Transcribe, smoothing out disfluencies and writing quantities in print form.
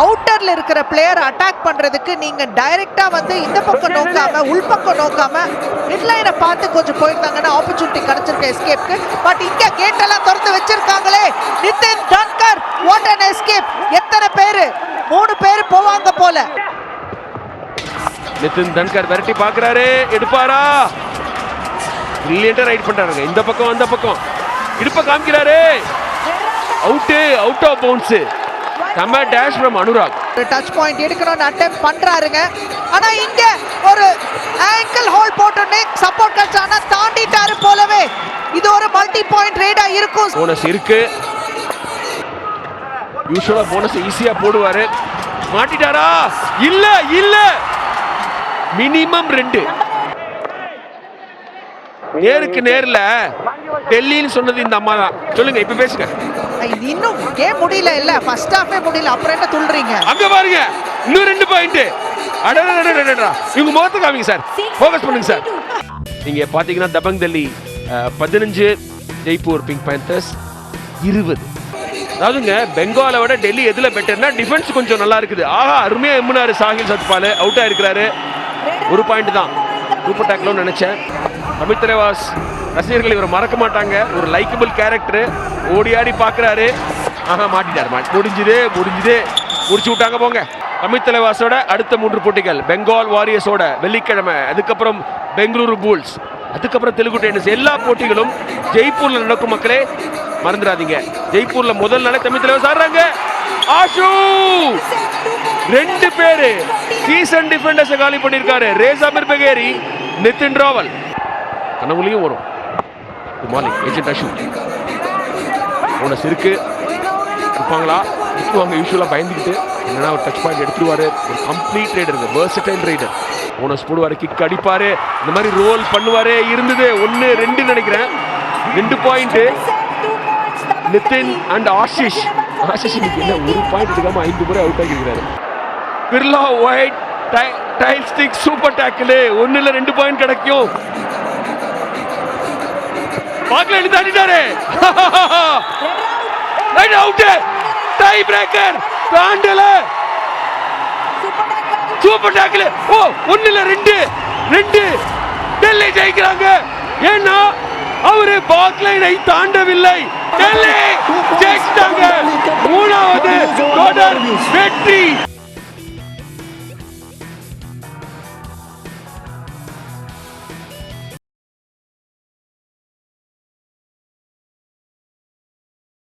அவுட்டர்ல இருக்கிற player attack பண்றதுக்கு நீங்க டைரக்டா வந்து இந்த பக்கம் நோக்காம உள்பக்கம் நோக்காம மிட்லைனை பார்த்து கொஞ்சம் போயிருந்தாங்கன்னா ஆப்பர்ச்சுனிட்டி கிடைச்சிருக்க எஸ்கேப்க்கு. பட் இங்க கேட் எல்லாம் திறந்து வச்சிருக்காங்களே. Nitin Dhankar what an escape. எத்தனை பேரு 3 பேர் போவாங்க போல. நிதின் தன்கர் விரட்டி பாக்குறாரு, எடுப்பாரா? பிரில்லியண்டா ரைட் பண்றாங்க. இந்த பக்கம் அந்த பக்கம் இடுப்ப காமிக்கிறாரு. Out of bounce. செம்ம டேஷ் ஃப்ரம் அனுராக். ஒரு டச் பாயிண்ட் எடுக்கணும்னு அட்டெம்ப்ட் பண்றாருங்க. ஆனா இங்க ஒரு ஆங்கிள் ஹோல்ட் போட்டுனே சப்போர்ட் கட்சானா தாண்டிட்டாரு போலவே. இது ஒரு மல்டி பாயிண்ட் ரேடா இருக்கும். போனஸ் இருக்கு. யூசுவலா போனஸ் ஈஸியா போடுவாரு. மாட்டிட்டாரா? இல்ல மினிமம் 2. நேருக்கு நேர்ல டெல்லின்னு சொன்னது இந்த அம்மா தான். சொல்லுங்க, இப்ப பேசுங்க. இது இன்னும் கேம் முடியல இல்ல, ஃபர்ஸ்ட் ஹாஃபே முடியல, அப்புறம் என்ன துள்றீங்க? அங்க பாருங்க, இன்னும் 2 பாயிண்ட். அடடடடடடா, இவங்க முகத்தை காமிங்க சார், ஃபோக்கஸ் பண்ணுங்க சார். நீங்க பாத்தீங்கன்னா தபங் டெல்லி 15, ஜெய்ப்பூர் பிங்க் பேந்தர்ஸ் 20. அதாவதுங்க பெங்காலை விட டெல்லி எதுல பெட்டர்னா டிஃபென்ஸ் கொஞ்சம் நல்லா இருக்குது. ஆஹா, அருமையா எம்முனாரு சாஹில் சத்பால் அவுட் ஆயிருக்கிறாரு. 1 பாயிண்ட் தான். சூப்பர் டேக்லோன்னு நினைச்சேன். அமித் தலைவாஸ் ரசிகர்கள் இவரை மறக்க மாட்டாங்க. ஒரு லைக்கபிள் கேரக்டர். ஓடி ஆடி பாக்குறாரு. ஆஹா, மாட்டிட்டார். முடிச்சு விட்டாங்க போங்க. அமித் தலைவாஸோட அடுத்த 3 போட்டிகள் பெங்கால் வாரியர்ஸோட வெள்ளிக்கிழமை, அதுக்கப்புறம் பெங்களூரு புல்ஸ், அதுக்கப்புறம் தெலுங்கு டைட்டன்ஸ். எல்லா போட்டிகளும் ஜெய்ப்பூர்ல நடக்கும் மக்களே, மறந்துடாதீங்க. ஜெய்ப்பூர்ல முதல் நாளே தமிழ் தலைவாஸ் ஆடுறாங்க. ஆஷு 2 பேரு சீசன் டிஃபெண்டர்ஸ் காலி பண்ணிருக்காரு. ரேசா மிர்பகேரி, நிதின் ராவல். கனவுலையும் வரும். Good morning agent Ashu. Bonus இருக்கு. இருப்பாங்களா? இருக்குவாங்க. யூஸ்வலா பயந்துக்கிட்டு என்னன்னா ஒரு டச் பாயிண்ட் எடுத்துருவாரு. ஒரு complete raider, versatile raider. Bonus போடுவாரு, கிக் அடிப்பாரு, இந்த மாதிரி ரோல் பண்ணுவாரு. இருந்தது 1, 2 நினைக்கிறேன். 2 பாயிண்ட் நிதின் அண்ட் ஆஷிஷ். இன்னைக்கு என்ன 1 பாயிண்ட் எடுக்காம 5 முறை அவுட் ஆகிருக்கிறாரு. பிர்லா ஒயிட் டைல் ஸ்டிக் சூப்பர் டேக்கிள். 1 இல்ல 2 பாயிண்ட் கிடைக்கும். பாக்கல தாண்டிட்டாரு. Right out. Tie breaker. தாண்டல. Super tackle. ஓ, 1 இல்ல 2 டெல்லி ஜெயிக்கிறாங்க. ஏன்னா அவரு பாக்லைனை தாண்டவில்லை. டெல்லி ஜெயிச்சிட்டாங்க. 3வது தொடர் வெற்றி.